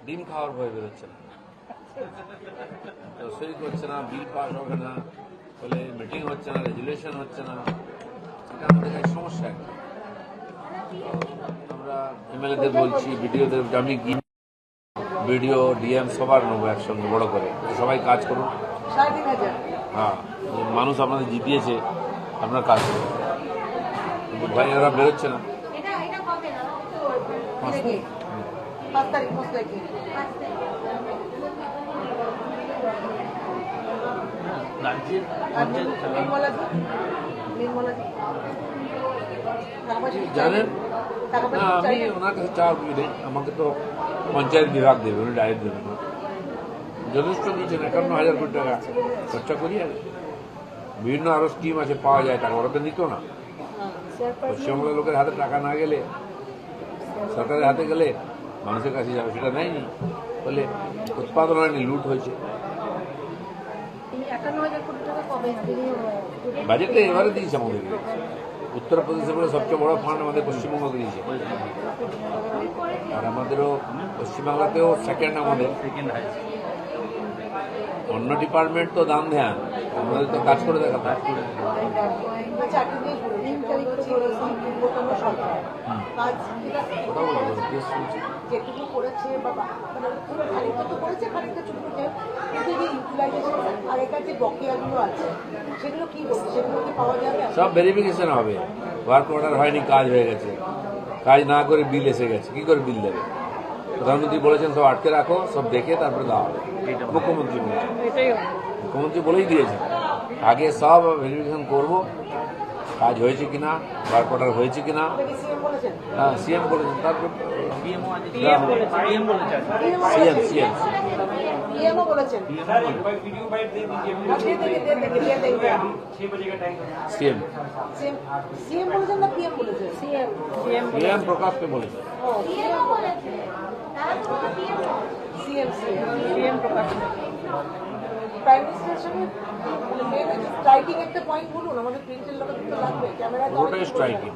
ডিম খাওয়ার ভয় বেরোচ্ছে না, সই করছে না, বিল পাস হবে না, বলে মিটিং হচ্ছে না, রেজুলেশন হচ্ছে না, এটা আমাদের কাছে সমস্যা একটা। আমরা এমএলএদের বলছি, বিডিওদের, আমি গিয়ে বিডিও ডিএম সবার নেবো একসঙ্গে বড় করে, সবাই কাজ করুন। হ্যাঁ, মানুষ আপনাদের জিতিয়েছে, আপনার কাজ করুন। ভাই এরা বেরোচ্ছে না। জানেন না, আমি ওনার কাছে চাওয়ার কিছু নেই, আমাকে তো পঞ্চায়েত বিভাগ দেবে, উনি ডাইরেক্ট দেবেন না। যথেষ্ট দিয়েছেন, 51,000 কোটি টাকা খরচা করি। আর বিভিন্ন আরো স্কিম আছে, পাওয়া যায় টাকা, ওরা তো নিত না। পশ্চিমবঙ্গের লোকের হাতে টাকা না গেলে, সরকারের হাতে গেলে মানুষের কাছে যাবে, সেটা নেয়নি, বলে উৎপাদন হয়নি, লুট হয়েছে। বাজেটে এবারে দিয়েছে আমাদেরকে, উত্তরপ্রদেশে বলে সবচেয়ে বড় ফান্ড আমাদের পশ্চিমবঙ্গকে দিয়েছে। আর আমাদেরও পশ্চিমবাংলাতেও সেকেন্ড, আমাদের অন্য ডিপার্টমেন্ট তো দাম দেন, আমাদের তো কাজ করে দেখা। সব ভেরিফিকেশন হবে, ওয়ার্ক অর্ডার হয়নি, কাজ হয়ে গেছে, কাজ না করে বিল এসে গেছে, কি করে বিল দেবে? প্রধানমন্ত্রী বলেছেন সব আটকে রাখো, সব দেখে তারপরে দেওয়া হবে। মুখ্যমন্ত্রী বলেছেন, মুখ্যমন্ত্রী বলেই দিয়েছেন আগে সব ভেরিফিকেশন করবো, কাজ হয়েছে কিনা, ওয়ার্ক অর্ডার হয়েছে কিনা। হ্যাঁ, সিএম বলেছেন, তারপরে সিএম প্রকাশ পে বলেছেন। ওটাই স্ট্রাইকিং।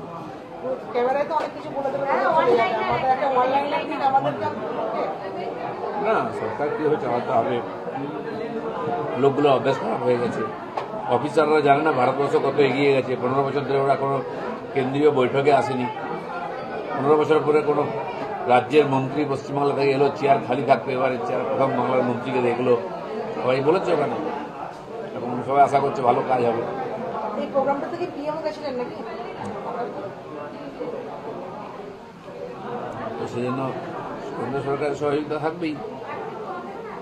না, সরকার কীভাবে চালাতে হবে, লোকগুলো অভ্যাস খারাপ হয়ে গেছে। অফিসাররা জানে না ভারতবর্ষ কত এগিয়ে গেছে। 15 বছর ধরে ওরা কোনো কেন্দ্রীয় বৈঠকে আসেনি। 15 বছর পরে কোনো রাজ্যের মন্ত্রী পশ্চিমবাংলা থেকে এলো, চেয়ার খালি থাকতো, এবারে চেয়ার প্রথম বাংলার মন্ত্রীকে দেখলো, সবাই বলেছে ওখানে। এখন সবাই আশা করছে ভালো কাজ হবে। এই প্রোগ্রামটা থেকে পিএম গেছিলেন নাকি? তো সেজন্য কেন্দ্র সরকারের সহযোগিতা থাকবেই,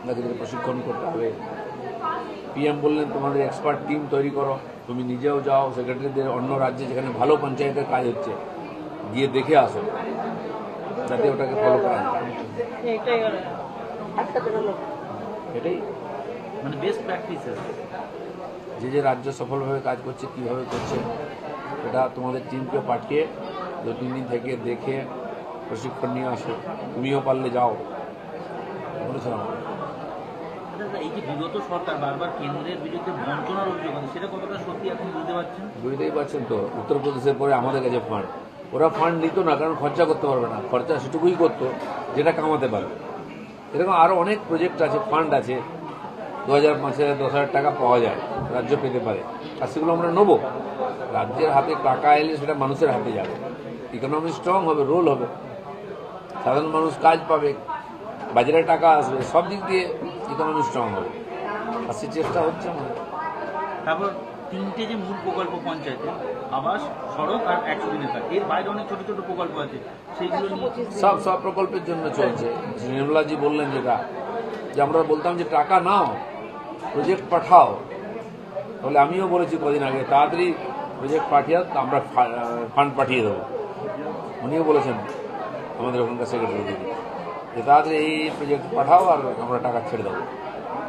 তাদেরকে প্রশিক্ষণ করতে হবে। পিএম বললেন তোমাদের এক্সপার্ট টিম তৈরি করো, তুমি নিজেও যাও, সেক্রেটারিদের অন্য রাজ্যে যেখানে ভালো পঞ্চায়েতের কাজ হচ্ছে গিয়ে দেখে আসো, যাতে ওটাকে ফলো করা যায়। এটাই মানে বেস্ট প্র্যাকটিস। যে রাজ্য সফলভাবে কাজ করছে, কীভাবে করছে, এটা তোমাদের টিমকে পাঠিয়ে 2-3 দিন থেকে দেখে প্রশিক্ষণ নিয়ে আসো। তুমিও পারলে যাও বলেছিলাম। এই যে বিগত সরকার বারবার কেন্দ্রের বিরুদ্ধে বঞ্চনার অভিযোগ আছে, সেটা কতটা সত্যি আপনি বুঝতে পারছেন? বুঝতেই পারছেন তো, উত্তরপ্রদেশের পরে আমাদের কাছে ফান্ড, ওরা ফান্ড নিত না, কারণ খরচা করতে পারবে না, খরচা সেটুকুই করতো যেটা কামাতে পারবে। এরকম আরও অনেক প্রজেক্ট আছে, ফান্ড আছে, 2000, 5000, 10,000 টাকা পাওয়া যায়, রাজ্য পেতে পারে, আর সেগুলো আমরা নেবো। রাজ্যের হাতে টাকা এলে সেটা মানুষের হাতে যাবে, ইকোনমি স্ট্রং হবে, রোল হবে, সাধারণ মানুষ কাজ পাবে, বাজারে টাকা আসবে, সব দিক দিয়ে ইকোনমি স্ট্রং হবে, আর সে চেষ্টা হচ্ছে আমাদের। তারপর 3টে যে মূল প্রকল্প পঞ্চায়েতে, আবাস, সড়ক আর 100 দিনের কাজ, এর বাইরে অনেক ছোট ছোট প্রকল্প আছে, সেইগুলো সব প্রকল্পের জন্য চলছে। নির্মলাজি বললেন যেটা, যে আমরা বলতাম যে টাকা নাও, প্রজেক্ট পাঠাও, তাহলে আমিও বলেছি কদিন আগে তাড়াতাড়ি প্রজেক্ট পাঠিয়ে আমরা ফান্ড পাঠিয়ে দেবো। উনিও বলেছেন আমাদের ওখানকার সেক্রেটারি দিদি, যে তাড়াতাড়ি এই প্রজেক্ট পাঠাও আর আমরা টাকা ছেড়ে দেবো।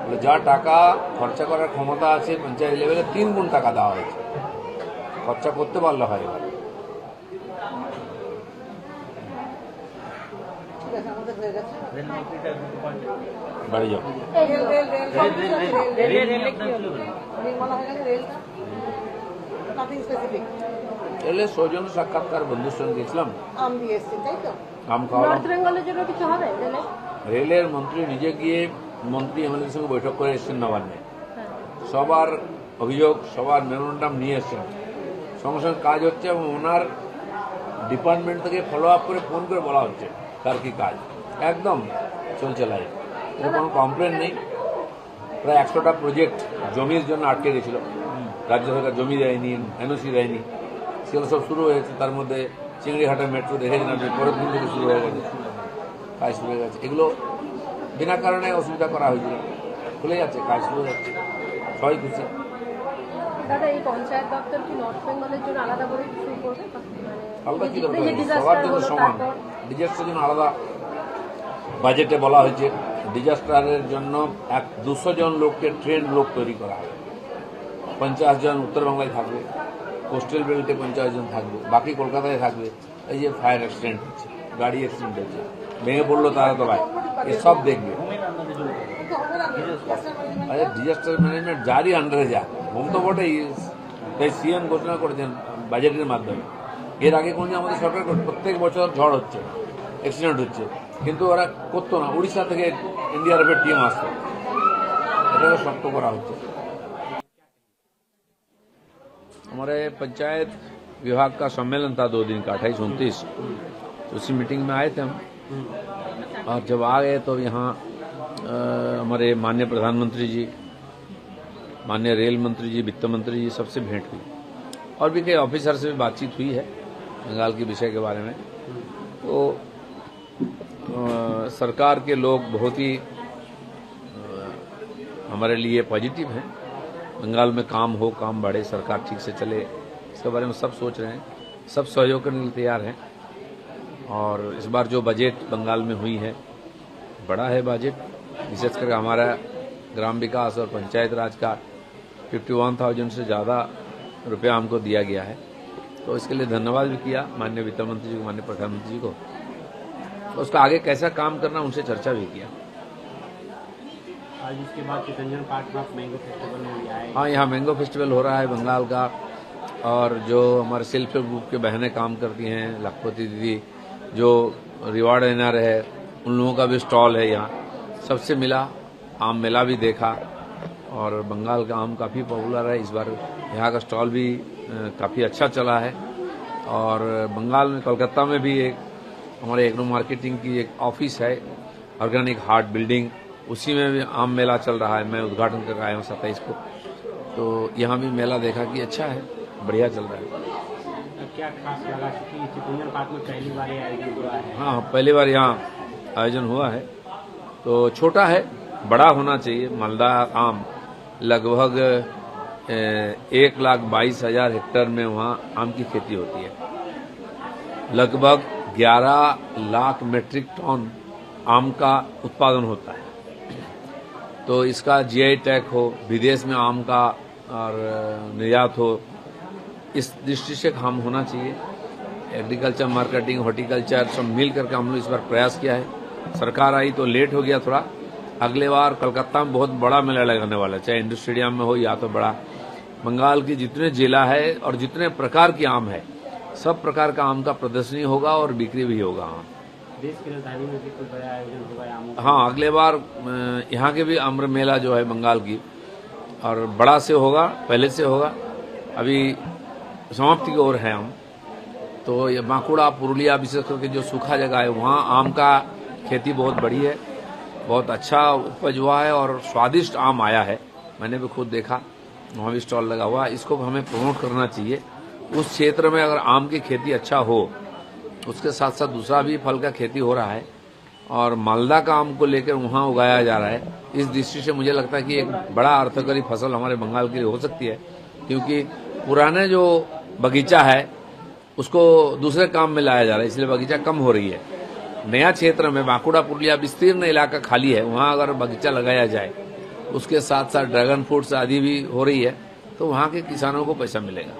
বলে যা টাকা খরচা করার ক্ষমতা আছে পঞ্চায়েত লেভেলে 3 গুণ টাকা দেওয়া হয়েছে, খরচা করতে পারলে হয়। এবার বাড়ি যাও। এলে সৌজন্য সাক্ষাৎকার বন্ধুর সঙ্গে গেছিলাম, আম খাওয়ালাম। নর্থ বেঙ্গলের জন্য কিছু হবে? রেলের মন্ত্রী নিজে গিয়ে মন্ত্রী এমএলএর সঙ্গে বৈঠক করে এসেছেন নবান্নে, সবার অভিযোগ সবার মেমোরেন্ডাম নিয়ে এসেছেন, সঙ্গে সঙ্গে কাজ হচ্ছে এবং ওনার ডিপার্টমেন্ট থেকে ফলো আপ করে ফোন করে বলা হচ্ছে তার কি কাজ, একদম চলছে লাইন, কোনো কমপ্লেন নেই। প্রায় 100টা প্রজেক্ট জমির জন্য আটকে গেছিল, রাজ্য সরকার জমি দেয়নি, এনওসি দেয়নি, সেগুলো সব শুরু হয়েছে। তার মধ্যে চিংড়িঘাটের মেট্রো দেখেছেন আপনি, পরের দিন থেকে শুরু হয়ে গেছে, কাজ শুরু হয়ে গেছে। এগুলো বিনা কারণে অসুবিধা করা হয়েছিল, খুলে যাচ্ছে, কাজ শুরু হয়ে যাচ্ছে, সবাই খুশি। দাদা, এই পঞ্চায়েত দপ্তর কি নর্থ বেঙ্গলের জন্য আলাদা করে শুরু করবে? আলাদা কি দরকার, সবার জন্য সমান। ডিজাস্টারের জন্য আলাদা বাজেটে বলা হয়েছে, ডিজাস্টারের জন্য 200 জন লোককে ট্রেন লোক তৈরি করা হবে। 50 জন উত্তরবাংলায় থাকবে, কোস্টাল বেল্টে 50 জন থাকবে, বাকি কলকাতায় থাকবে। এই যে ফায়ার অ্যাক্সিডেন্ট হচ্ছে, গাড়ি অ্যাক্সিডেন্ট হচ্ছে, ভেঙে পড়লো তারা তো ভাই, এসব দেখবে। আচ্ছা, ডিজাস্টার ম্যানেজমেন্ট যারই আন্ডারে যা, হোম তো বটেই, তাই সিএম ঘোষণা করেছেন বাজেটের মাধ্যমে। এর আগে কোনদিন আমাদের সরকার প্রত্যেক বছর ঝড় হচ্ছে, অ্যাক্সিডেন্ট হচ্ছে, কিন্তু ওরা করতো না। উড়িষ্যা থেকে এনডিআরএফের টিম আসতো, এটাকে শক্ত করা হচ্ছে। हमारे पंचायत विभाग का सम्मेलन था 2 दिन का, 28-29, तो उसी मीटिंग में आए थे हम। और जब आ गए तो यहाँ हमारे माननीय प्रधानमंत्री जी, माननीय रेल मंत्री जी, वित्त मंत्री जी, सबसे भेंट हुई और भी कई ऑफिसर से भी बातचीत हुई है बंगाल के विषय के बारे में। तो सरकार के लोग बहुत ही हमारे लिए पॉजिटिव हैं। बंगाल में काम हो, काम बढ़े, सरकार ठीक से चले, इसके बारे में सब सोच रहे हैं, सब सहयोग करने के लिए तैयार हैं। और इस बार जो बजट बंगाल में हुई है, बड़ा है बजट, विशेष करके हमारा ग्राम विकास और पंचायत राज का 51,000 से ज़्यादा रुपया हमको दिया गया है। तो इसके लिए धन्यवाद भी किया माननीय वित्त मंत्री जी को, माननीय प्रधानमंत्री जी को। तो उसका आगे कैसा काम करना, उनसे चर्चा भी किया। आज इसके बाद चितरंजन पार्क में मैंगो फेस्टिवल में भी आए। हाँ, यहाँ मैंगो फेस्टिवल हो रहा है बंगाल का। और जो हमारे सेल्फ हेल्प ग्रुप के बहनें काम करती हैं, लखपति दीदी, जो रिवार्ड विनर है, उन लोगों का भी स्टॉल है यहाँ। सबसे मिला, आम मेला भी देखा, और बंगाल का आम काफ़ी पॉपुलर है। इस बार यहाँ का स्टॉल भी काफ़ी अच्छा चला है। और बंगाल में कोलकाता में भी एक हमारे एग्रो मार्केटिंग की एक ऑफिस है, ऑर्गेनिक हार्ट बिल्डिंग, उसी में भी आम मेला चल रहा है। मैं उद्घाटन करके आया हूँ 27 को। तो यहाँ भी मेला देखा कि अच्छा है, बढ़िया चल रहा है। क्या खास लगा कि चितरंजन पार्क में पहली बार ये आयोजन हुआ है? हाँ, पहली बार यहाँ आयोजन हुआ है। तो छोटा है, बड़ा होना चाहिए। मालदा आम लगभग 1,22,000 हेक्टेयर में वहाँ आम की खेती होती है। लगभग 11 लाख मेट्रिक टन आम का उत्पादन होता है। तो इसका जीआई टैग हो, विदेश में आम का और निर्यात हो, इस दृष्टि से काम होना चाहिए। एग्रीकल्चर, मार्केटिंग, हॉर्टिकल्चर सब मिल करके हम लोग इस बार प्रयास किया है। सरकार आई तो लेट हो गया थोड़ा। अगले बार कोलकाता में बहुत बड़ा मेला लगाने वाला है, चाहे इंडोर स्टेडियम में हो या तो बड़ा। बंगाल की जितने जिला है और जितने प्रकार की आम है, सब प्रकार का आम का प्रदर्शनी होगा और बिक्री भी होगा। देश की राजधानी में भी कोई बड़ा आयोजन होगा आमों का? हाँ, अगले बार यहाँ के भी आम्र मेला जो है बंगाल की, और बड़ा से होगा, पहले से होगा। अभी समाप्ति की ओर है हम। तो ये बांकुड़ा, पुरुलिया, विशेष करके जो सूखा जगह है, वहाँ आम का खेती बहुत बड़ी है, बहुत अच्छा उपज हुआ है और स्वादिष्ट आम आया है। मैंने भी खुद देखा, वहाँ भी स्टॉल लगा हुआ है। इसको हमें प्रमोट करना चाहिए। उस क्षेत्र में अगर आम की खेती अच्छा हो, उसके साथ साथ दूसरा भी फल का खेती हो रहा है, और मालदा का आम को लेकर वहाँ उगाया जा रहा है। इस दृष्टि से मुझे लगता है कि एक बड़ा अर्थकरी फसल हमारे बंगाल के लिए हो सकती है, क्योंकि पुराने जो बगीचा है उसको दूसरे काम में लाया जा रहा है, इसलिए बगीचा कम हो रही है। नया क्षेत्र में बांकुड़ा, पुरुलिया विस्तीर्ण इलाका खाली है, वहाँ अगर बगीचा लगाया जाए, उसके साथ साथ ड्रैगन फ्रूट्स आदि भी हो रही है, तो वहाँ के किसानों को पैसा मिलेगा।